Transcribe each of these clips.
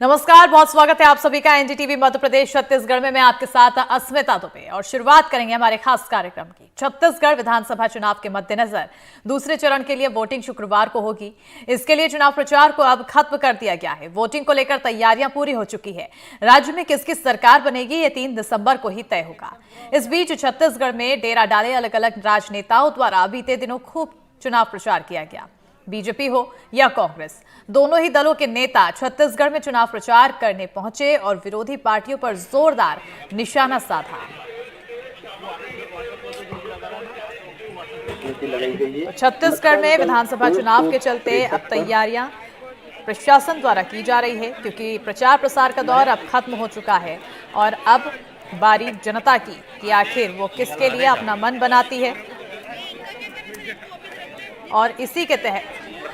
नमस्कार, बहुत स्वागत है आप सभी का एनडीटीवी मध्य प्रदेश छत्तीसगढ़ में। मैं आपके साथ अस्मिता दुबे और शुरुआत करेंगे हमारे खास कार्यक्रम की। छत्तीसगढ़ विधानसभा चुनाव के मद्देनजर दूसरे चरण के लिए वोटिंग शुक्रवार को होगी। इसके लिए चुनाव प्रचार को अब खत्म कर दिया गया है। वोटिंग को लेकर तैयारियां पूरी हो चुकी है। राज्य में किसकी सरकार बनेगी ये 3 दिसंबर को ही तय होगा। इस बीच छत्तीसगढ़ में डेरा डाले अलग अलग राजनेताओं द्वारा बीते दिनों खूब चुनाव प्रचार किया गया। बीजेपी हो या कांग्रेस, दोनों ही दलों के नेता छत्तीसगढ़ में चुनाव प्रचार करने पहुंचे और विरोधी पार्टियों पर जोरदार निशाना साधा। छत्तीसगढ़ में विधानसभा चुनाव के चलते अब तैयारियां प्रशासन द्वारा की जा रही है, क्योंकि प्रचार प्रसार का दौर अब खत्म हो चुका है और अब बारी जनता की कि आखिर वो किसके लिए अपना मन बनाती है। और इसी के तहत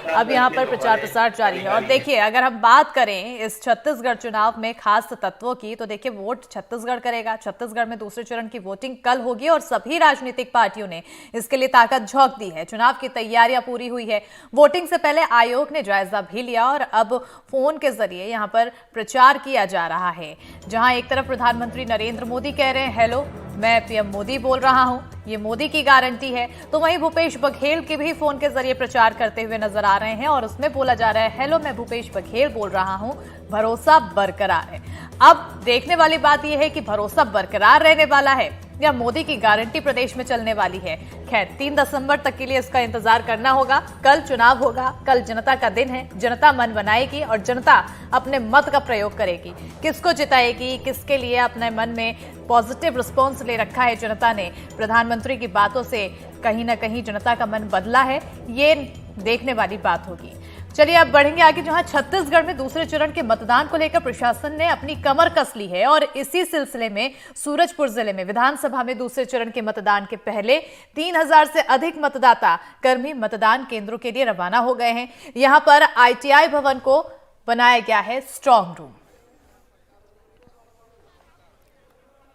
अब यहाँ पर प्रचार प्रसार जारी है। और देखिए, अगर हम बात करें इस छत्तीसगढ़ चुनाव में खास तत्वों की, तो देखिए वोट छत्तीसगढ़ करेगा। छत्तीसगढ़ में दूसरे चरण की वोटिंग कल होगी और सभी राजनीतिक पार्टियों ने इसके लिए ताकत झोंक दी है। चुनाव की तैयारियां पूरी हुई है। वोटिंग से पहले आयोग ने जायजा भी लिया और अब फोन के जरिए यहाँ पर प्रचार किया जा रहा है। जहां एक तरफ प्रधानमंत्री नरेंद्र मोदी कह रहे हैं, हेलो मैं पीएम मोदी बोल रहा हूं, ये मोदी की गारंटी है, तो वहीं भूपेश बघेल के भी फोन के जरिए प्रचार करते हुए नजर आ रहे हैं और उसमें बोला जा रहा है, हेलो मैं भूपेश बघेल बोल रहा हूं, भरोसा बरकरार है। अब देखने वाली बात यह है कि भरोसा बरकरार रहने वाला है या मोदी की गारंटी प्रदेश में चलने वाली है। खैर 3 दिसंबर तक के लिए इसका इंतजार करना होगा। कल चुनाव होगा, कल जनता का दिन है। जनता मन बनाएगी और जनता अपने मत का प्रयोग करेगी। किसको जिताएगी, किसके लिए अपने मन में पॉजिटिव रिस्पॉन्स ले रखा है जनता ने, प्रधानमंत्री की बातों से कहीं ना कहीं जनता का मन बदला है, ये देखने वाली बात होगी। चलिए अब बढ़ेंगे आगे, जहां छत्तीसगढ़ में दूसरे चरण के मतदान को लेकर प्रशासन ने अपनी कमर कस ली है और इसी सिलसिले में सूरजपुर जिले में विधानसभा में दूसरे चरण के मतदान के पहले 3000 से अधिक मतदाता कर्मी मतदान केंद्रों के लिए रवाना हो गए हैं। यहां पर आईटीआई भवन को बनाया गया है स्ट्रांग रूम।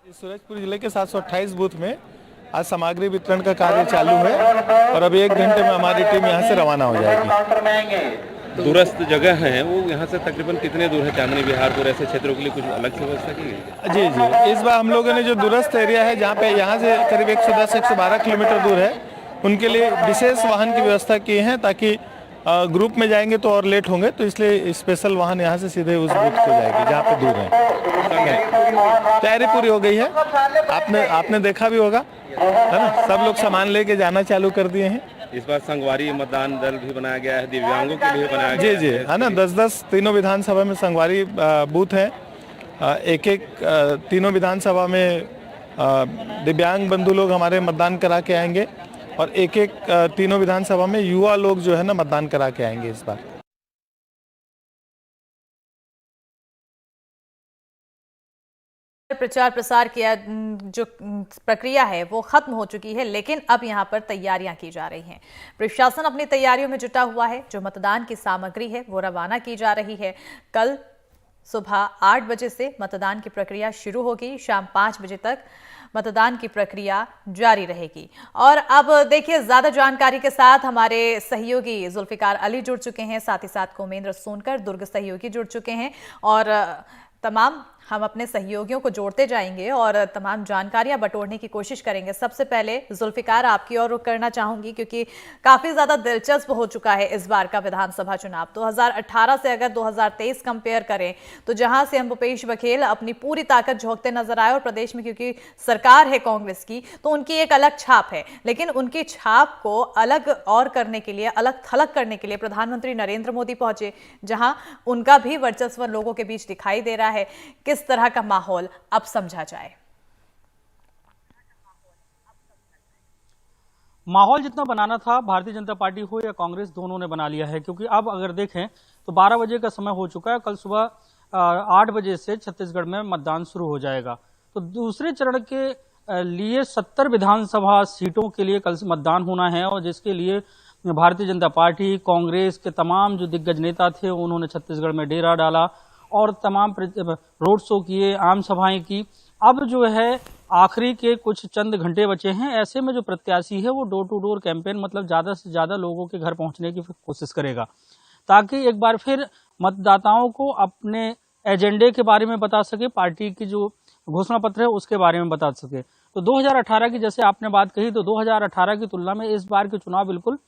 सूरजपुर जिले के 728 बूथ में आज सामग्री वितरण का कार्य चालू है और अभी 1 घंटे में हमारी टीम यहाँ से रवाना हो जाएगी। दूरस्थ जगह है वो, यहाँ से तकरीबन कितने दूर है? चांदनी, बिहारपुर ऐसे क्षेत्रों के लिए कुछ अलग से व्यवस्था की गई? जी, इस बार हम लोगों ने जो दूरस्थ एरिया है, जहाँ पे यहाँ से करीब 110-112 किलोमीटर दूर है, उनके लिए विशेष वाहन की व्यवस्था की है, ताकि ग्रुप में जाएंगे तो और लेट होंगे, तो इसलिए स्पेशल वाहन यहाँ से सीधे उस बूथ को जाएगी जहाँ पे दूर है। तैयारी पूरी हो गई है, आपने देखा भी होगा, है ना, सब लोग सामान लेके जाना चालू कर दिए हैं। इस बार संगवारी मतदान दल भी बनाया गया है, दिव्यांगों के लिए बनाया गया है। जी, है ना, 10-10 तीनों विधानसभा में संगवारी बूथ हैं। एक तीनों विधानसभा में दिव्यांग बंधु लोग हमारे मतदान करा के आएंगे और एक तीनों विधानसभा में युवा लोग जो है ना मतदान करा के आएंगे इस बार। प्रचार प्रसार किया जो प्रक्रिया है वो खत्म हो चुकी है, लेकिन अब यहां पर तैयारियां की जा रही हैं। प्रशासन अपनी तैयारियों में जुटा हुआ है। जो मतदान की सामग्री है वो रवाना की जा रही है। कल सुबह 8 बजे से मतदान की प्रक्रिया शुरू होगी, शाम 5 बजे तक मतदान की प्रक्रिया जारी रहेगी। और अब देखिए, ज्यादा जानकारी के साथ हमारे सहयोगी जुल्फिकार अली जुड़ चुके हैं, साथ ही साथ कोमेंद्र सोनकर दुर्ग सहयोगी जुड़ चुके हैं और तमाम हम अपने सहयोगियों को जोड़ते जाएंगे और तमाम जानकारियां बटोरने की कोशिश करेंगे। सबसे पहले जुल्फिकार आपकी ओर रुख करना चाहूंगी, क्योंकि काफी ज्यादा दिलचस्प हो चुका है इस बार का विधानसभा चुनाव। 2018 से अगर 2023 कंपेयर करें तो जहां से हम भूपेश बघेल अपनी पूरी ताकत झोंकते नजर आए और प्रदेश में क्योंकि सरकार है कांग्रेस की, तो उनकी एक अलग छाप है, लेकिन उनकी छाप को अलग और करने के लिए, अलग थलग करने के लिए प्रधानमंत्री नरेंद्र मोदी पहुंचे, जहां उनका भी वर्चस्व लोगों के बीच दिखाई दे रहा है। किस तरह का माहौल अब समझा जाए? माहौल जितना बनाना था भारतीय जनता पार्टी हो या कांग्रेस, दोनों ने बना लिया है, क्योंकि अब अगर देखें तो 12 बजे का समय हो चुका है। कल सुबह 8 बजे से छत्तीसगढ़ में मतदान शुरू हो जाएगा। तो दूसरे चरण के लिए 70 विधानसभा सीटों के लिए कल से मतदान होना है और जिसके लिए भारतीय जनता पार्टी, कांग्रेस के तमाम जो दिग्गज नेता थे उन्होंने छत्तीसगढ़ में डेरा डाला और तमाम रोड शो किए, आम सभाएं की। अब जो है आखिरी के कुछ चंद घंटे बचे हैं, ऐसे में जो प्रत्याशी है वो डोर टू डोर कैंपेन, मतलब ज़्यादा से ज़्यादा लोगों के घर पहुंचने की कोशिश करेगा, ताकि एक बार फिर मतदाताओं को अपने एजेंडे के बारे में बता सके, पार्टी की जो घोषणा पत्र है उसके बारे में बता सके। तो 2018 की जैसे आपने बात कही, तो 2018 की तुलना में इस बार के चुनाव बिल्कुल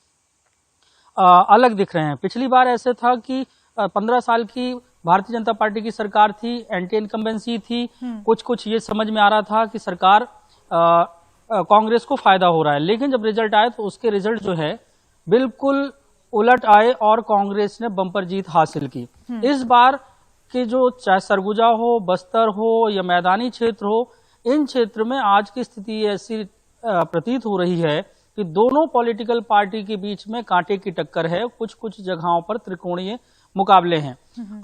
अलग दिख रहे हैं। पिछली बार ऐसे था कि 15 साल की भारतीय जनता पार्टी की सरकार थी, एंटी इनकम्बेंसी थी, कुछ ये समझ में आ रहा था कि सरकार कांग्रेस को फायदा हो रहा है, लेकिन जब रिजल्ट आए तो उसके रिजल्ट जो है बिल्कुल उलट आए और कांग्रेस ने बम्पर जीत हासिल की। इस बार के जो चाहे सरगुजा हो, बस्तर हो या मैदानी क्षेत्र हो, इन क्षेत्र में आज की स्थिति ऐसी प्रतीत हो रही है कि दोनों पॉलिटिकल पार्टी के बीच में कांटे की टक्कर है। कुछ कुछ जगहों पर त्रिकोणीय मुकाबले हैं।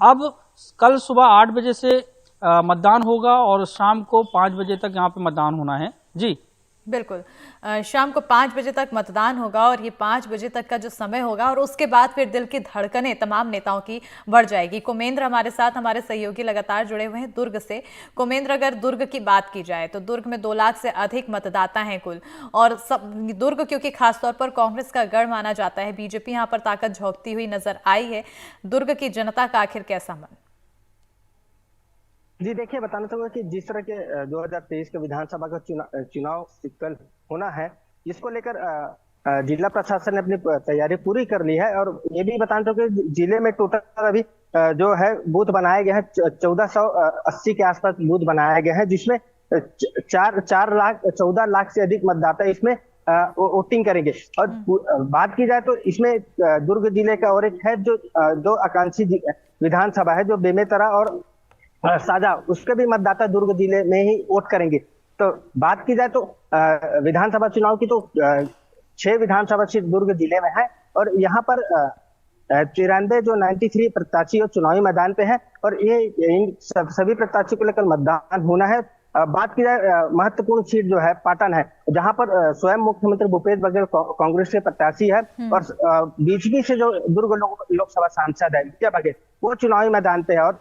अब कल सुबह 8 बजे से मतदान होगा और शाम को 5 बजे तक यहाँ पे मतदान होना है। जी बिल्कुल, शाम को 5 बजे तक मतदान होगा और ये 5 बजे तक का जो समय होगा और उसके बाद फिर दिल की धड़कनें तमाम नेताओं की बढ़ जाएगी। कुमेंद्र हमारे साथ, हमारे सहयोगी लगातार जुड़े हुए हैं दुर्ग से। कुमेंद्र, अगर दुर्ग की बात की जाए तो दुर्ग में 2 लाख से अधिक मतदाता हैं कुल, और सब दुर्ग क्योंकि खासतौर पर कांग्रेस का गढ़ माना जाता है, बीजेपी यहाँ पर ताकत झोंकती हुई नजर आई है। दुर्ग की जनता का आखिर कैसा मन? जी देखिए, बताना चाहूंगा कि जिस तरह के 2023 के विधानसभा का चुनाव कल होना है, जिसको लेकर जिला प्रशासन ने अपनी तैयारी पूरी कर ली है। और ये भी बताना चाहूंगा कि जिले में टोटल अभी जो है बूथ बनाए गए हैं 1480 के आसपास बूथ बनाए गए हैं, जिसमें 14 लाख से अधिक मतदाता इसमें वोटिंग करेंगे। और बात की जाए तो इसमें दुर्ग जिले का और एक है जो 2 आकांक्षी विधानसभा है, जो बेमेतरा और साजा, उसके भी मतदाता दुर्ग जिले में ही वोट करेंगे। तो बात की जाए तो विधानसभा चुनाव की तो 6 विधानसभा सीट दुर्ग जिले में है और यहाँ पर 93 प्रत्याशी और चुनावी मैदान पे है और ये इन सभी प्रत्याशियों को लेकर मतदान होना है। बात की जाए महत्वपूर्ण सीट जो है पाटन है, जहां पर स्वयं मुख्यमंत्री भूपेश बघेल कांग्रेस के प्रत्याशी है और बीजेपी से जो दुर्ग लोकसभा सांसद है विद्या बघेल, वो चुनावी मैदान पे है। और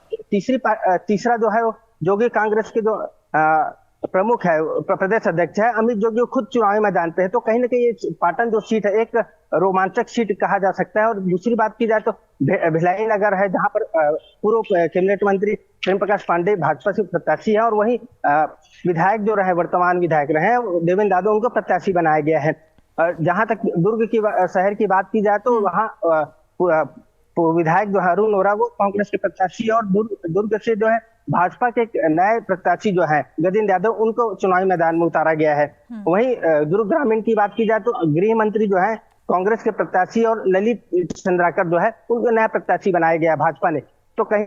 तीसरा जो है वो जोगी कांग्रेस के जो प्रमुख है, प्रदेश अध्यक्ष है अमित जोगी, खुद चुनावी मैदान पे है। तो कहीं ना कहीं ये पाटन जो सीट है एक रोमांचक सीट कहा जा सकता है। और दूसरी बात की जाए तो भिलाई नगर है, जहां पर पूर्व कैबिनेट मंत्री प्रेम प्रकाश पांडेय भाजपा से प्रत्याशी है और वही विधायक जो रहे, वर्तमान विधायक रहे देवेंद्र यादव, उनको प्रत्याशी बनाया गया है। जहां तक दुर्ग की शहर की बात की जाए तो वहाँ विधायक जो है अरुण वोरा, वो कांग्रेस के प्रत्याशी, और दुर्ग से जो है भाजपा के नए प्रत्याशी जो है गजेंद्र यादव, उनको चुनावी मैदान में उतारा गया है। वहीं दुर्ग ग्रामीण की बात की जाए तो गृह मंत्री जो है कांग्रेस के प्रत्याशी और ललित चंद्राकर जो है उनको नया प्रत्याशी बनाया गया है भाजपा ने। तो कहीं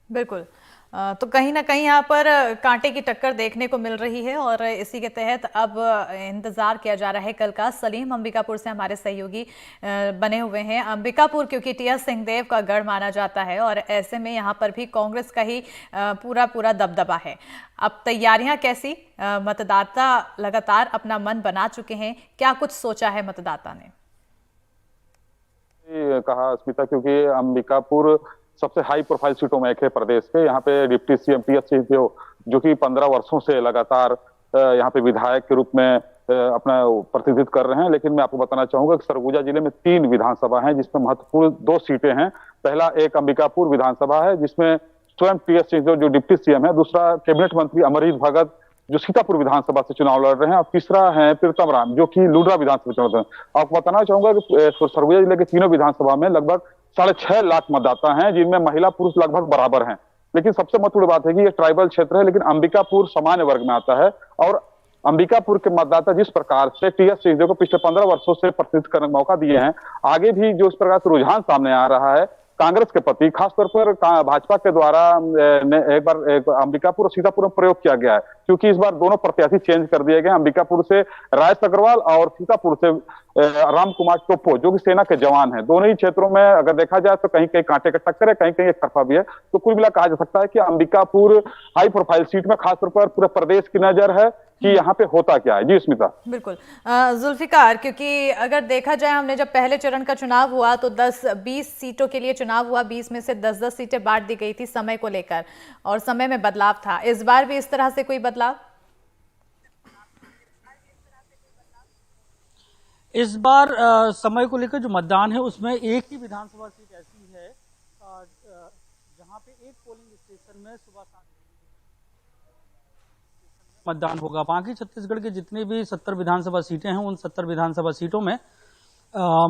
बिल्कुल, तो कहीं ना कहीं यहाँ पर कांटे की टक्कर देखने को मिल रही है और इसी के तहत अब इंतजार किया जा रहा है कल का। सलीम अंबिकापुर से हमारे सहयोगी बने हुए हैं। अंबिकापुर क्योंकि टीएस सिंहदेव का गढ़ माना जाता है और ऐसे में यहाँ पर भी कांग्रेस का ही पूरा दबदबा है। अब तैयारियां कैसी? मतदाता लगातार अपना मन बना चुके हैं, क्या कुछ सोचा है मतदाता ने? कहा स्मिता, क्योंकि अंबिकापुर सबसे हाई प्रोफाइल सीटों में एक है प्रदेश के। यहाँ पे डिप्टी सीएम टीएस सिंहदेव जो कि 15 वर्षों से लगातार यहाँ पे विधायक के रूप में अपना प्रतिनिधित्व कर रहे हैं। लेकिन मैं आपको बताना चाहूंगा कि सरगुजा जिले में 3 विधानसभा हैं जिसमें महत्वपूर्ण 2 सीटें हैं। पहला एक अंबिकापुर विधानसभा है जिसमें स्वयं टीएस सिंहदेव जो डिप्टी सीएम है, दूसरा कैबिनेट मंत्री अमरीश भगत जो सीतापुर विधानसभा से चुनाव लड़ रहे हैं, और तीसरा है प्रीतम राम जो कि लुड्रा विधानसभा चुनाव लड़ रहे हैं। आपको बताना चाहूंगा कि सरगुजा जिले के तीनों विधानसभा में लगभग 6.5 लाख मतदाता हैं, जिनमें महिला पुरुष लगभग बराबर हैं। लेकिन सबसे महत्वपूर्ण बात है कि ये ट्राइबल क्षेत्र है, लेकिन अंबिकापुर सामान्य वर्ग में आता है। और अंबिकापुर के मतदाता जिस प्रकार से टीएस सिंहदेव को पिछले 15 वर्षों से प्रतिनिधित्व करने का मौका दिए हैं, आगे भी जो इस प्रकार से रुझान सामने आ रहा है कांग्रेस के प्रति, खासतौर पर भाजपा के द्वारा एक बार अंबिकापुर और सीतापुर में प्रयोग किया गया है, क्योंकि इस बार दोनों प्रत्याशी चेंज कर दिए गए। अंबिकापुर से राजेश अग्रवाल और सीतापुर से राम कुमार टोप्पो जो कि सेना के जवान हैं। दोनों ही क्षेत्रों में अगर देखा जाए तो कहीं कहीं कांटे का टक्कर है, कहीं कहीं एक तरफा भी है। तो कुल मिला कहा जा सकता है कि अंबिकापुर हाई प्रोफाइल सीट में खासतौर पर पूरे प्रदेश की नजर है कि यहाँ पे होता क्या है। जी स्मिता। बिल्कुल जुल्फिकार, क्योंकि अगर देखा जाए हमने जब पहले चरण का चुनाव हुआ तो 10-20 सीटों के लिए चुनाव हुआ, 20 में से 10-10 सीटें बांट दी गई थी समय को लेकर और समय में बदलाव था। इस बार भी इस तरह से कोई बदलाव? इस बार समय को लेकर जो मतदान है उसमें एक ही विधानसभा सीट ऐसी है जहां पे एक पोलिंग स्टेशन में सुबह 7 मतदान होगा। बाकी छत्तीसगढ़ के जितनी भी 70 विधानसभा सीटें हैं, उन 70 विधानसभा सीटों में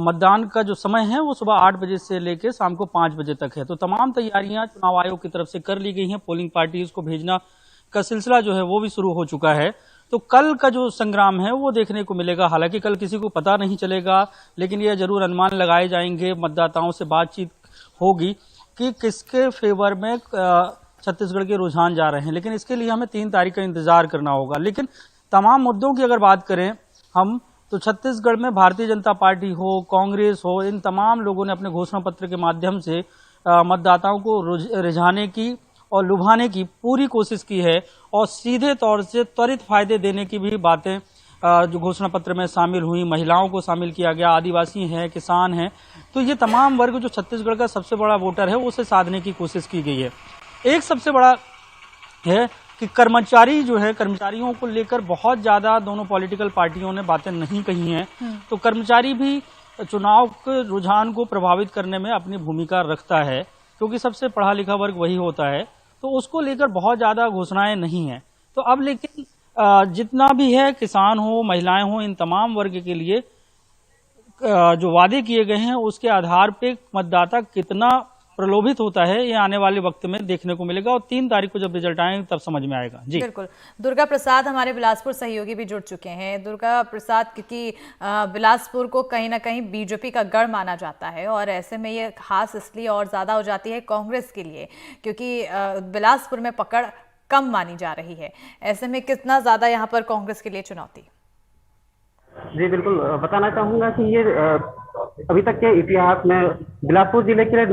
मतदान का जो समय है वो सुबह 8 बजे से लेकर शाम को 5 बजे तक है। तो तमाम तैयारियां चुनाव आयोग की तरफ से कर ली गई हैं। पोलिंग पार्टीज को भेजना का सिलसिला जो है वो भी शुरू हो चुका है। तो कल का जो संग्राम है वो देखने को मिलेगा। हालांकि कल किसी को पता नहीं चलेगा, लेकिन यह जरूर अनुमान लगाए जाएंगे, मतदाताओं से बातचीत होगी कि किसके फेवर में छत्तीसगढ़ के रुझान जा रहे हैं। लेकिन इसके लिए हमें 3 तारीख का इंतजार करना होगा। लेकिन तमाम मुद्दों की अगर बात करें हम, तो छत्तीसगढ़ में भारतीय जनता पार्टी हो, कांग्रेस हो, इन तमाम लोगों ने अपने घोषणा पत्र के माध्यम से मतदाताओं को रिझाने की और लुभाने की पूरी कोशिश की है और सीधे तौर से त्वरित फायदे देने की भी बातें जो घोषणा पत्र में शामिल हुई। महिलाओं को शामिल किया गया, आदिवासी हैं, किसान हैं, तो ये तमाम वर्ग जो छत्तीसगढ़ का सबसे बड़ा वोटर है उसे साधने की कोशिश की गई है। एक सबसे बड़ा है कि कर्मचारी जो है, कर्मचारियों को लेकर बहुत ज्यादा दोनों पॉलिटिकल पार्टियों ने बातें नहीं कही हैं। तो कर्मचारी भी चुनाव के रुझान को प्रभावित करने में अपनी भूमिका रखता है, क्योंकि सबसे पढ़ा लिखा वर्ग वही होता है। तो उसको लेकर बहुत ज्यादा घोषणाएं नहीं है। तो अब लेकिन जितना भी है, किसान हो, महिलाएं हो, इन तमाम वर्ग के लिए जो वादे किए गए हैं उसके आधार पे मतदाता कितना प्रलोभित होता है, ये आने वाले वक्त में देखने को मिलेगा और 3 तारीख को जब रिजल्ट आएंगे तब समझ में आएगा। जी बिल्कुल। दुर्गा प्रसाद हमारे बिलासपुर सहयोगी भी जुड़ चुके हैं। दुर्गा प्रसाद, क्योंकि बिलासपुर को कहीं ना कहीं बीजेपी का गढ़ माना जाता है और ऐसे में ये खास इसलिए और ज्यादा हो जाती है कांग्रेस के लिए, क्योंकि बिलासपुर में पकड़ कम मानी जा रही है। ऐसे में कितना ज्यादा यहाँ पर कांग्रेस के लिए चुनौती? जी बिल्कुल, बताना चाहूंगा कि ये अभी तक के इतिहास में बिलासपुर जिले के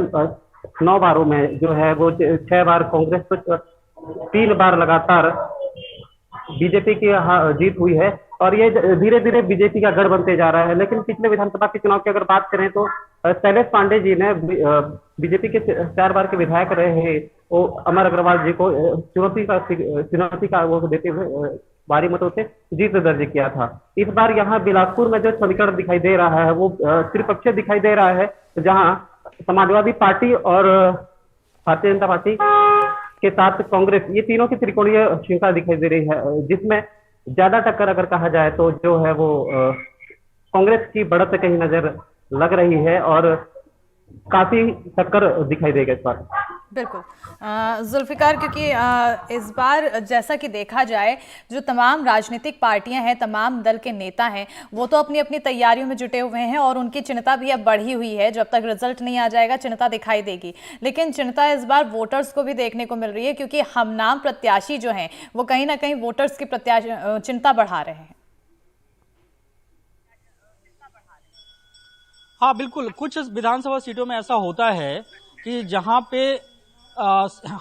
9 बारों में जो है वो 6 बार कांग्रेस पर, 3 बार लगातार बीजेपी की जीत हुई है और ये धीरे धीरे बीजेपी का गढ़ बनते जा रहा है। लेकिन पिछले विधानसभा के चुनाव की अगर बात करें तो शैलेश पांडे जी ने बीजेपी के 4 बार के विधायक रहे वो अमर अग्रवाल जी को चुनौती का वो देते हुए भारी मतों से जीत दर्ज किया था। इस बार यहाँ बिलासपुर में जो समीकरण दिखाई दे रहा है वो त्रिपक्षीय दिखाई दे रहा है, जहाँ समाजवादी पार्टी और भारतीय जनता पार्टी के साथ कांग्रेस, ये तीनों की त्रिकोणीय श्रृंखला दिखाई दे रही है, जिसमें ज्यादा टक्कर अगर कहा जाए तो जो है वो कांग्रेस की बढ़त कहीं नजर लग रही है और काफी टक्कर दिखाई देगा इस बार। बिल्कुल जुल्फिकार, क्योंकि इस बार जैसा कि देखा जाए जो तमाम राजनीतिक पार्टियां हैं, तमाम दल के नेता हैं, वो तो अपनी अपनी तैयारियों में जुटे हुए हैं और उनकी चिंता भी अब बढ़ी हुई है। जब तक रिजल्ट नहीं आ जाएगा चिंता दिखाई देगी, लेकिन चिंता इस बार वोटर्स को भी देखने को मिल रही है, क्योंकि हम नाम प्रत्याशी जो हैं वो कहीं ना कहीं वोटर्स की चिंता बढ़ा रहे हैं। हाँ बिल्कुल, कुछ विधानसभा सीटों में ऐसा होता है कि जहां पे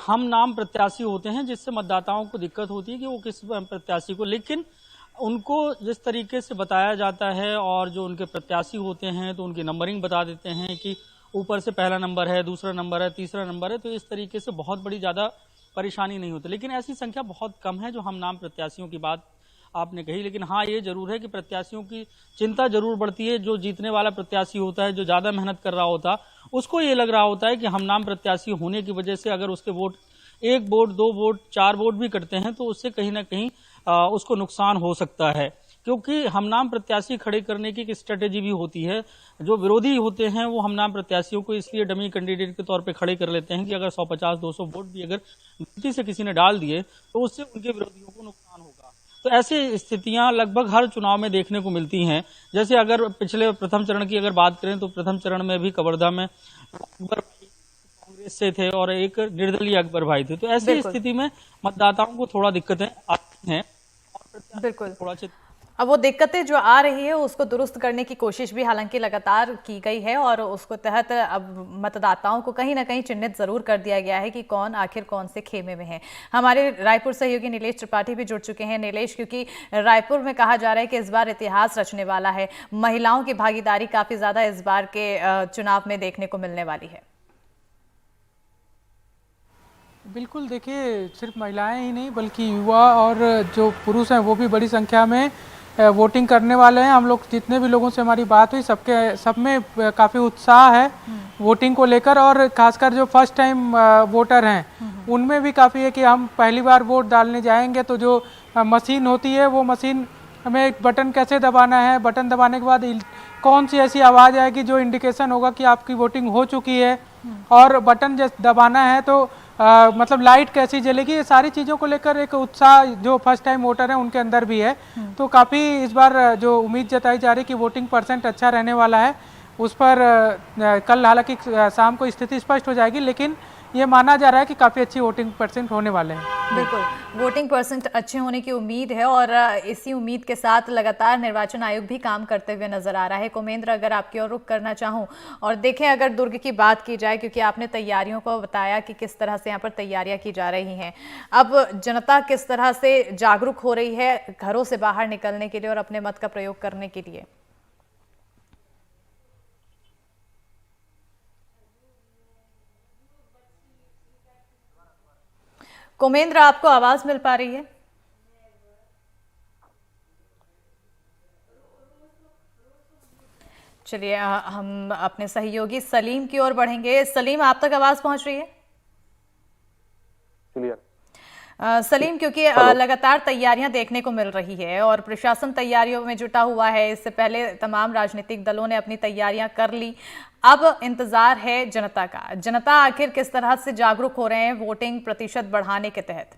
हम नाम प्रत्याशी होते हैं, जिससे मतदाताओं को दिक्कत होती है कि वो किस प्रत्याशी को, लेकिन उनको जिस तरीके से बताया जाता है और जो उनके प्रत्याशी होते हैं तो उनकी नंबरिंग बता देते हैं कि ऊपर से पहला नंबर है, दूसरा नंबर है, तीसरा नंबर है, तो इस तरीके से बहुत बड़ी ज़्यादा परेशानी नहीं होती। लेकिन ऐसी संख्या बहुत कम है जो हम नाम प्रत्याशियों की बात आपने कही। लेकिन हाँ, ये जरूर है कि प्रत्याशियों की चिंता जरूर बढ़ती है। जो जीतने वाला प्रत्याशी होता है, जो ज्यादा मेहनत कर रहा होता, उसको ये लग रहा होता है कि हम नाम प्रत्याशी होने की वजह से अगर उसके वोट 1 वोट 2 वोट 4 वोट भी कटते हैं तो उससे कहीं ना कहीं उसको नुकसान हो सकता है, क्योंकि हम नाम प्रत्याशी खड़े करने की एक स्ट्रेटेजी भी होती है। जो विरोधी होते हैं वो हम नाम प्रत्याशियों को इसलिए डमी कैंडिडेट के तौर पे खड़े कर लेते हैं कि अगर 150-200 वोट भी अगर गलती से किसी ने डाल दिए तो उससे उनके विरोधियों को नुकसान होगा। तो ऐसी स्थितियां लगभग हर चुनाव में देखने को मिलती हैं। जैसे अगर पिछले प्रथम चरण की अगर बात करें तो प्रथम चरण में भी कवर्धा में अकबर भाई कांग्रेस से थे और एक निर्दलीय अकबर भाई थे। तो ऐसी स्थिति में मतदाताओं को थोड़ा दिक्कतें आती हैं और बिल्कुल थोड़ा अब वो दिक्कतें जो आ रही है उसको दुरुस्त करने की कोशिश भी हालांकि लगातार की गई है और उसको तहत अब मतदाताओं को कहीं ना कहीं चिन्हित जरूर कर दिया गया है कि कौन आखिर कौन से खेमे में है। हमारे रायपुर सहयोगी नीलेश त्रिपाठी भी जुड़ चुके हैं। नीलेश, क्योंकि रायपुर में कहा जा रहा है कि इस बार इतिहास रचने वाला है, महिलाओं की भागीदारी काफी ज्यादा इस बार के चुनाव में देखने को मिलने वाली है। बिल्कुल, देखिए सिर्फ महिलाएं ही नहीं बल्कि युवा और जो पुरुष हैं वो भी बड़ी संख्या में वोटिंग करने वाले हैं। हम लोग जितने भी लोगों से हमारी बात हुई सब में काफ़ी उत्साह है वोटिंग को लेकर, और खासकर जो फर्स्ट टाइम वोटर हैं उनमें भी काफ़ी है कि हम पहली बार वोट डालने जाएंगे तो जो मशीन होती है वो मशीन हमें एक बटन कैसे दबाना है, बटन दबाने के बाद कौन सी ऐसी आवाज़ आएगी जो इंडिकेशन होगा कि आपकी वोटिंग हो चुकी है, और बटन जैसे दबाना है तो मतलब लाइट कैसी जलेगी, ये सारी चीज़ों को लेकर एक उत्साह जो फर्स्ट टाइम वोटर हैं उनके अंदर भी है। तो काफ़ी इस बार जो उम्मीद जताई जा रही है कि वोटिंग परसेंट अच्छा रहने वाला है, उस पर कल हालांकि शाम को स्थिति स्पष्ट हो जाएगी, लेकिन ये माना जा रहा है कि काफ़ी अच्छी वोटिंग परसेंट होने वाले हैं। बिल्कुल, वोटिंग परसेंट अच्छे होने की उम्मीद है और इसी उम्मीद के साथ लगातार निर्वाचन आयोग भी काम करते हुए नजर आ रहा है। कोमेंद्र, अगर आपकी ओर रुख करना चाहूँ और देखें अगर दुर्ग की बात की जाए, क्योंकि आपने तैयारियों को बताया कि किस तरह से यहाँ पर तैयारियां की जा रही हैं, अब जनता किस तरह से जागरूक हो रही है घरों से बाहर निकलने के लिए और अपने मत का प्रयोग करने के लिए? कोमेंद्र, आपको आवाज मिल पा रही है? चलिए हम अपने सहयोगी सलीम की ओर बढ़ेंगे। सलीम, आप तक आवाज पहुंच रही है? क्लियर। सलीम, क्योंकि लगातार तैयारियां देखने को मिल रही है और प्रशासन तैयारियों में जुटा हुआ है, इससे पहले तमाम राजनीतिक दलों ने अपनी तैयारियां कर ली, अब इंतजार है जनता का। जनता आखिर किस तरह से जागरूक हो रहे हैं वोटिंग प्रतिशत बढ़ाने के तहत?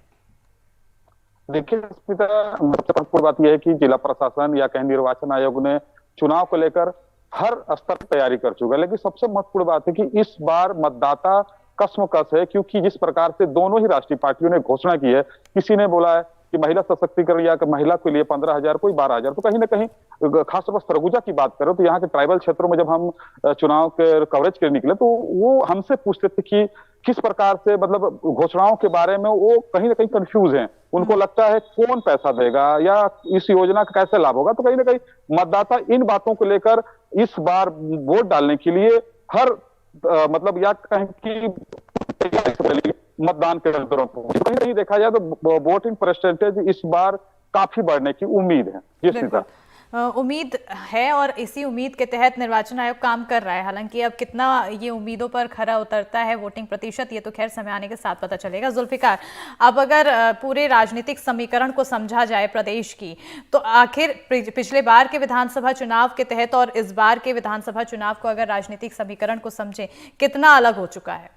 देखिए स्मिता, महत्वपूर्ण बात यह है कि जिला प्रशासन या कहीं निर्वाचन आयोग ने चुनाव को लेकर हर स्तर पर तैयारी कर चुका है, लेकिन सबसे महत्वपूर्ण बात है कि इस बार मतदाता कश्मकश है, क्योंकि जिस प्रकार से दोनों ही राष्ट्रीय पार्टियों ने घोषणा की है, किसी ने बोला है कि महिला सशक्तिकरण या महिला के लिए 15,000, कोई 12,000, तो कहीं ना कहीं खासतौर पर सरगुजा की बात करें तो यहाँ के ट्राइबल क्षेत्रों में जब हम चुनाव के कवरेज के लिए निकले तो वो हमसे पूछते थे कि किस प्रकार से मतलब घोषणाओं के बारे में वो कहीं ना कहीं कंफ्यूज हैं, उनको लगता है कौन पैसा देगा या इस योजना का कैसे लाभ होगा। तो कहीं ना कहीं मतदाता इन बातों को लेकर इस बार वोट डालने के लिए हर मतलब या कहें कि मतदान के दौरान कहीं कहीं देखा जाए तो वोटिंग परसेंटेज इस बार काफी बढ़ने की उम्मीद है। बिल्कुल उम्मीद है और इसी उम्मीद के तहत निर्वाचन आयोग काम कर रहा है। हालांकि अब कितना ये उम्मीदों पर खरा उतरता है वोटिंग प्रतिशत, ये तो खैर समय आने के साथ पता चलेगा। जुल्फिकार, अब अगर पूरे राजनीतिक समीकरण को समझा जाए प्रदेश की, तो आखिर पिछले बार के विधानसभा चुनाव के तहत और इस बार के विधानसभा चुनाव को अगर राजनीतिक समीकरण को समझे, कितना अलग हो चुका है?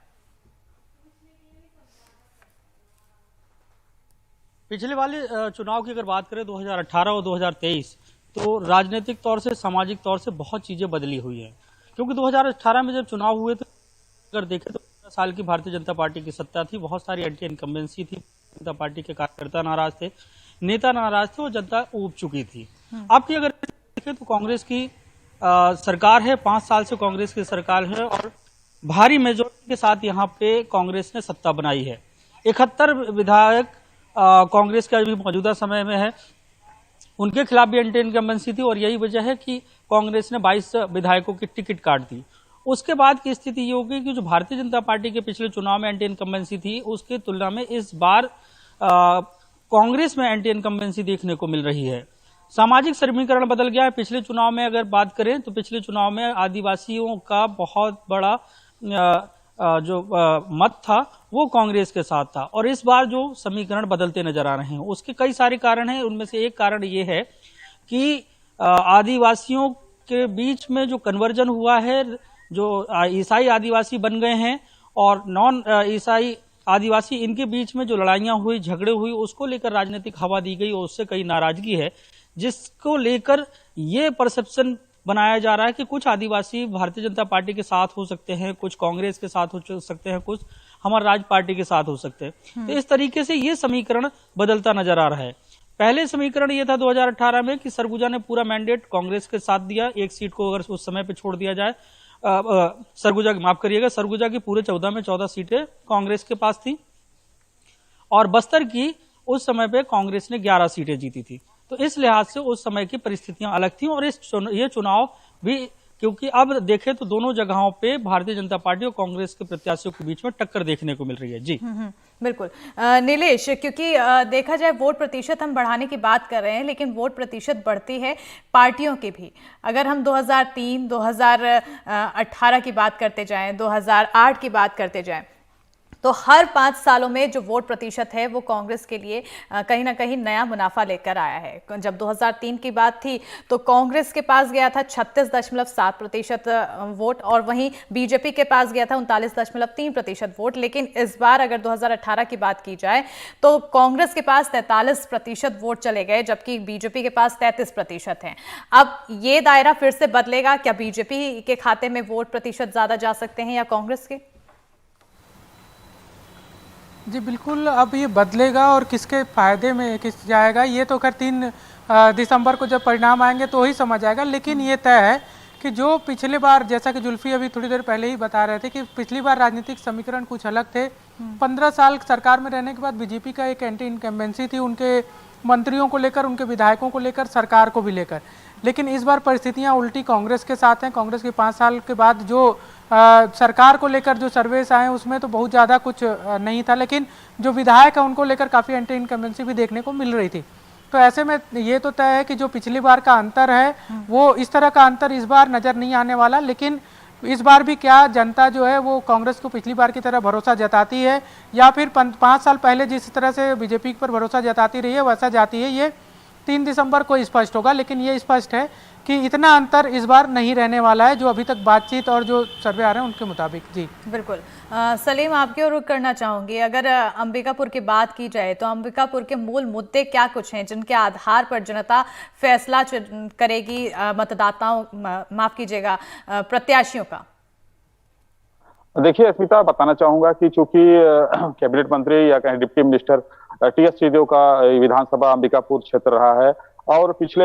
पिछले वाले चुनाव की अगर बात करें 2018 और 2023, तो राजनीतिक तौर से, सामाजिक तौर से बहुत चीजें बदली हुई हैं। क्योंकि 2018 में जब चुनाव हुए तो अगर देखें तो 15 साल की भारतीय जनता पार्टी की सत्ता थी, बहुत सारी एंटी इनकम्बेंसी थी, जनता पार्टी के कार्यकर्ता नाराज थे, नेता नाराज थे और जनता ऊब चुकी थी। अब की अगर देखें तो कांग्रेस की सरकार है, 5 साल से कांग्रेस की सरकार है और भारी मेजोरिटी के साथ यहाँ पे कांग्रेस ने सत्ता बनाई है। 71 विधायक कांग्रेस के अभी मौजूदा समय में है, उनके खिलाफ भी एंटी इनकम्बेंसी थी और यही वजह है कि कांग्रेस ने 22 विधायकों की टिकट काट दी। उसके बाद की स्थिति ये हो गई कि जो भारतीय जनता पार्टी के पिछले चुनाव में एंटी इनकम्बेंसी थी, उसकी तुलना में इस बार कांग्रेस में एंटी इनकम्बेंसी देखने को मिल रही है। सामाजिक समीकरण बदल गया है। पिछले चुनाव में अगर बात करें तो पिछले चुनाव में आदिवासियों का बहुत बड़ा जो मत था वो कांग्रेस के साथ था और इस बार जो समीकरण बदलते नजर आ रहे हैं उसके कई सारे कारण हैं। उनमें से एक कारण ये है कि आदिवासियों के बीच में जो कन्वर्जन हुआ है, जो ईसाई आदिवासी बन गए हैं और नॉन ईसाई आदिवासी, इनके बीच में जो लड़ाइयां हुई, झगड़े हुई, उसको लेकर राजनीतिक हवा दी गई और उससे कई नाराजगी है, जिसको लेकर ये परसेप्शन बनाया जा रहा है कि कुछ आदिवासी भारतीय जनता पार्टी के साथ हो सकते हैं, कुछ कांग्रेस के साथ हो सकते हैं, कुछ हमारा राज पार्टी के साथ हो सकते हैं। तो इस तरीके से ये समीकरण बदलता नजर आ रहा है। पहले समीकरण ये था 2018 में कि सरगुजा ने पूरा मैंडेट कांग्रेस के साथ दिया, एक सीट को अगर उस समय पे छोड़ दिया जाए, सरगुजा माफ करिएगा, सरगुजा की पूरे 14 में 14 सीटें कांग्रेस के पास थी और बस्तर की उस समय पे कांग्रेस ने 11 सीटें जीती थी। तो इस लिहाज से उस समय की परिस्थितियां अलग थी और ये चुनाव भी क्योंकि अब देखें तो दोनों जगहों पे भारतीय जनता पार्टी और कांग्रेस के प्रत्याशियों के बीच में टक्कर देखने को मिल रही है। जी बिल्कुल। नीलेश, क्योंकि देखा जाए वोट प्रतिशत हम बढ़ाने की बात कर रहे हैं, लेकिन वोट प्रतिशत बढ़ती है पार्टियों की भी। अगर हम 2003, 2018 की बात करते जाएं, 2008 की बात करते जाएं, तो हर 5 सालों में जो वोट प्रतिशत है वो कांग्रेस के लिए कहीं ना कहीं नया मुनाफा लेकर आया है। जब 2003 की बात थी तो कांग्रेस के पास गया था 36.7% वोट, और वहीं बीजेपी के पास गया था 39.3% वोट। लेकिन इस बार अगर 2018 की बात की जाए तो कांग्रेस के पास 43% वोट चले गए, जबकि बीजेपी के पास 33% हैं। अब ये दायरा फिर से बदलेगा क्या? बीजेपी के खाते में वोट प्रतिशत ज्यादा जा सकते हैं या कांग्रेस के? जी बिल्कुल, अब ये बदलेगा और किसके फायदे में किस जाएगा ये तो खैर 3 दिसंबर को जब परिणाम आएंगे तो ही समझ आएगा। लेकिन ये तय है कि जो पिछले बार, जैसा कि जुल्फी अभी थोड़ी देर पहले ही बता रहे थे कि पिछली बार राजनीतिक समीकरण कुछ अलग थे। 15 साल सरकार में रहने के बाद बीजेपी का एक एंटी इनकम्बेंसी थी, उनके मंत्रियों को लेकर, उनके विधायकों को लेकर, सरकार को भी लेकर। लेकिन इस बार परिस्थितियां उल्टी कांग्रेस के साथ हैं। कांग्रेस के 5 साल के बाद जो सरकार को लेकर जो सर्वेस आए उसमें तो बहुत ज़्यादा कुछ नहीं था, लेकिन जो विधायक है उनको लेकर काफ़ी एंटी इनकम्बेंसी भी देखने को मिल रही थी। तो ऐसे में ये तो तय है कि जो पिछली बार का अंतर है वो इस तरह का अंतर इस बार नज़र नहीं आने वाला। लेकिन इस बार भी क्या जनता जो है वो कांग्रेस को पिछली बार की तरह भरोसा जताती है या फिर 5 साल पहले जिस तरह से बीजेपी पर भरोसा जताती रही है वैसा जाती है, ये 3 दिसंबर को स्पष्ट होगा। लेकिन ये स्पष्ट है कि इतना अंतर इस बार नहीं रहने वाला है, जो अभी तक बातचीत और जो सर्वे आ रहे हैं उनके मुताबिक। जी बिल्कुल। सलीम, आपकी ओर रुख करना चाहूंगी। अगर अंबिकापुर की बात की जाए तो अंबिकापुर के मूल मुद्दे क्या कुछ हैं जिनके आधार पर जनता फैसला करेगी मतदाताओं, माफ कीजिएगा, प्रत्याशियों का? देखिए स्मिता, बताना चाहूंगा कि चूंकि कैबिनेट मंत्री या कहें डिप्टी मिनिस्टर टी.एस. सिंहदेव का विधानसभा अंबिकापुर क्षेत्र रहा है, और पिछले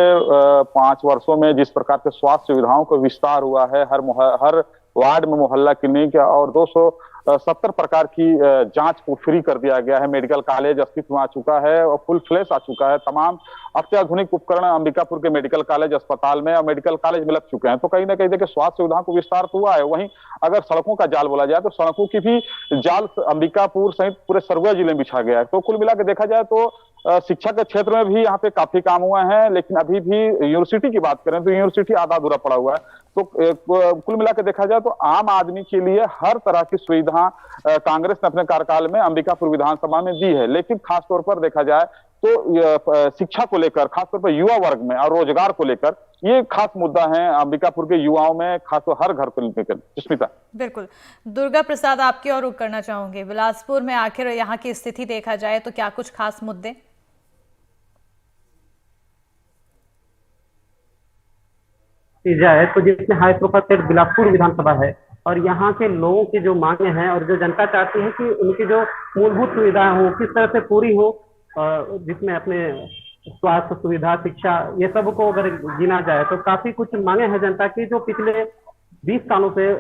5 वर्षों में जिस प्रकार से स्वास्थ्य सुविधाओं का विस्तार हुआ है, हर वार्ड में मोहल्ला क्लिनिक और 270 प्रकार की जांच को फ्री कर दिया गया है। मेडिकल कॉलेज अस्तित्व में आ चुका है और फुल फ्लैश आ चुका है। तमाम अत्याधुनिक उपकरण अंबिकापुर के मेडिकल कॉलेज अस्पताल में और मेडिकल कॉलेज में लग चुके हैं। तो कहीं ना कहीं देखिए स्वास्थ्य सुविधाओं को विस्तार तो हुआ है। वहीं अगर सड़कों का जाल बोला जाए तो सड़कों की भी जाल अंबिकापुर सहित पूरे सरगुजा जिले में बिछा गया है। तो कुल मिला के देखा जाए तो शिक्षा के क्षेत्र में भी यहाँ पे काफी काम हुआ है, लेकिन अभी भी यूनिवर्सिटी की बात करें तो यूनिवर्सिटी आधा अधूरा पड़ा हुआ है। तो कुल मिला के देखा जाए तो आम आदमी के लिए हर तरह की सुविधा कांग्रेस ने अपने कार्यकाल में अंबिकापुर विधानसभा में दी है। लेकिन खासतौर पर देखा जाए तो शिक्षा को लेकर, खासतौर पर युवा वर्ग में और रोजगार को लेकर ये खास मुद्दा है अंबिकापुर के युवाओं में, खासतौर हर घर को लेकर। सुष्मिता। बिल्कुल। दुर्गा प्रसाद, आपकी ओर रुख करना चाहूंगी। बिलासपुर में आखिर यहाँ की स्थिति देखा जाए तो क्या कुछ खास मुद्दे? जाए तो जिसमें हाई प्रोफाइल स्टेट बिलासपुर विधानसभा है और यहाँ के लोगों की जो मांगे हैं और जो जनता चाहती है कि उनकी जो मूलभूत सुविधाएं हो किस तरह से पूरी हो, जिसमें अपने स्वास्थ्य सुविधा, शिक्षा, ये सब को अगर गिना जाए तो काफी कुछ मांगे हैं जनता की जो पिछले 20 सालों से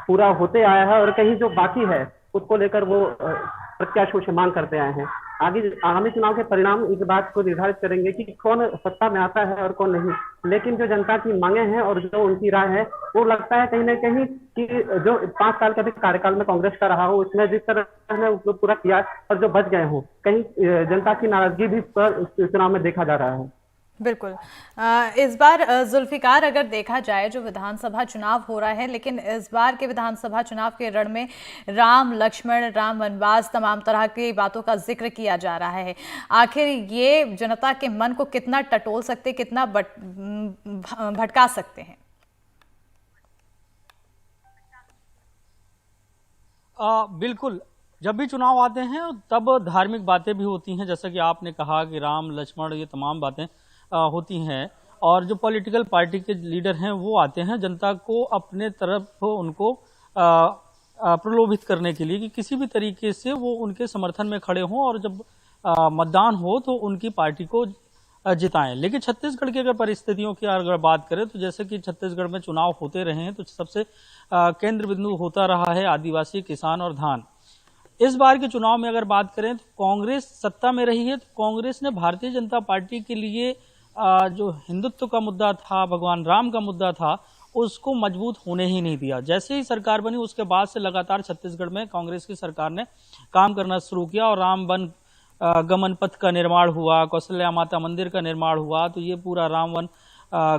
पूरा होते आया है, और कहीं जो बाकी है उसको लेकर वो प्रत्याशियों से मांग करते आए हैं। आगामी चुनाव के परिणाम इस बात को निर्धारित करेंगे कि कौन सत्ता में आता है और कौन नहीं। लेकिन जो जनता की मांगे हैं और जो उनकी राय है वो लगता है कहीं ना कहीं कि जो 5 साल का भी कार्यकाल में कांग्रेस का रहा हो उसमें जिस तरह ने उसको पूरा किया और जो बच गए हो, कहीं जनता की नाराजगी भी चुनाव में देखा जा रहा है। बिल्कुल। इस बार जुल्फिकार, अगर देखा जाए जो विधानसभा चुनाव हो रहा है, लेकिन इस बार के विधानसभा चुनाव के रण में राम लक्ष्मण, राम वनवास, तमाम तरह की बातों का जिक्र किया जा रहा है। आखिर ये जनता के मन को कितना टटोल सकते, कितना भटका सकते हैं? बिल्कुल, जब भी चुनाव आते हैं तब धार्मिक बातें भी होती हैं, जैसा कि आपने कहा कि राम लक्ष्मण, ये तमाम बातें होती हैं, और जो पॉलिटिकल पार्टी के लीडर हैं वो आते हैं जनता को अपने तरफ उनको प्रलोभित करने के लिए कि किसी भी तरीके से वो उनके समर्थन में खड़े हों और जब मतदान हो तो उनकी पार्टी को जिताएं। लेकिन छत्तीसगढ़ की अगर परिस्थितियों की अगर बात करें तो जैसे कि छत्तीसगढ़ में चुनाव होते रहे हैं तो सबसे केंद्र बिंदु होता रहा है आदिवासी, किसान और धान। इस बार के चुनाव में अगर बात करें तो कांग्रेस सत्ता में रही है, तो कांग्रेस ने भारतीय जनता पार्टी के लिए जो हिंदुत्व का मुद्दा था, भगवान राम का मुद्दा था, उसको मजबूत होने ही नहीं दिया। जैसे ही सरकार बनी उसके बाद से लगातार छत्तीसगढ़ में कांग्रेस की सरकार ने काम करना शुरू किया और राम वन गमन पथ का निर्माण हुआ, कौशल्या माता मंदिर का निर्माण हुआ, तो ये पूरा राम वन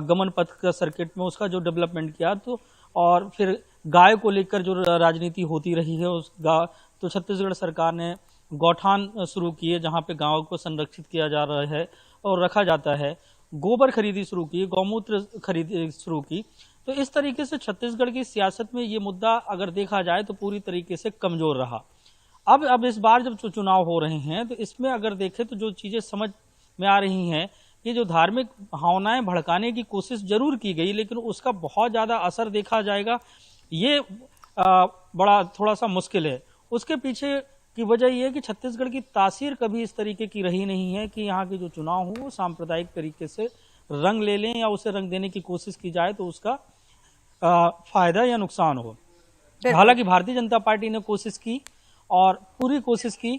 गमन पथ का सर्किट में उसका जो डेवलपमेंट किया, तो और फिर गाय को लेकर जो राजनीति होती रही है तो छत्तीसगढ़ सरकार ने गौठान शुरू किए जहां पे गांव को संरक्षित किया जा रहा है और रखा जाता है, गोबर खरीदी शुरू की, गौमूत्र खरीदी शुरू की। तो इस तरीके से छत्तीसगढ़ की सियासत में ये मुद्दा अगर देखा जाए तो पूरी तरीके से कमजोर रहा। अब इस बार जब चुनाव हो रहे हैं तो इसमें अगर देखें तो जो चीजें समझ में आ रही हैं, ये जो धार्मिक भावनाएं भड़काने की कोशिश जरूर की गई, लेकिन उसका बहुत ज्यादा असर देखा जाएगा ये बड़ा थोड़ा सा मुश्किल है। उसके पीछे की वजह यह है कि छत्तीसगढ़ की तासीर कभी इस तरीके की रही नहीं है कि यहाँ के जो चुनाव हो वो सांप्रदायिक तरीके से रंग ले लें या उसे रंग देने की कोशिश की जाए तो उसका फायदा या नुकसान हो। हालांकि भारतीय जनता पार्टी ने कोशिश की और पूरी कोशिश की,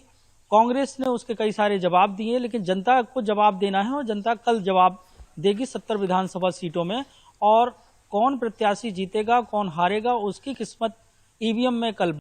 कांग्रेस ने उसके कई सारे जवाब दिए, लेकिन जनता को जवाब देना है और जनता कल जवाब देगी 70 विधानसभा सीटों में, और कौन प्रत्याशी जीतेगा कौन हारेगा उसकी किस्मत ईवीएम में कल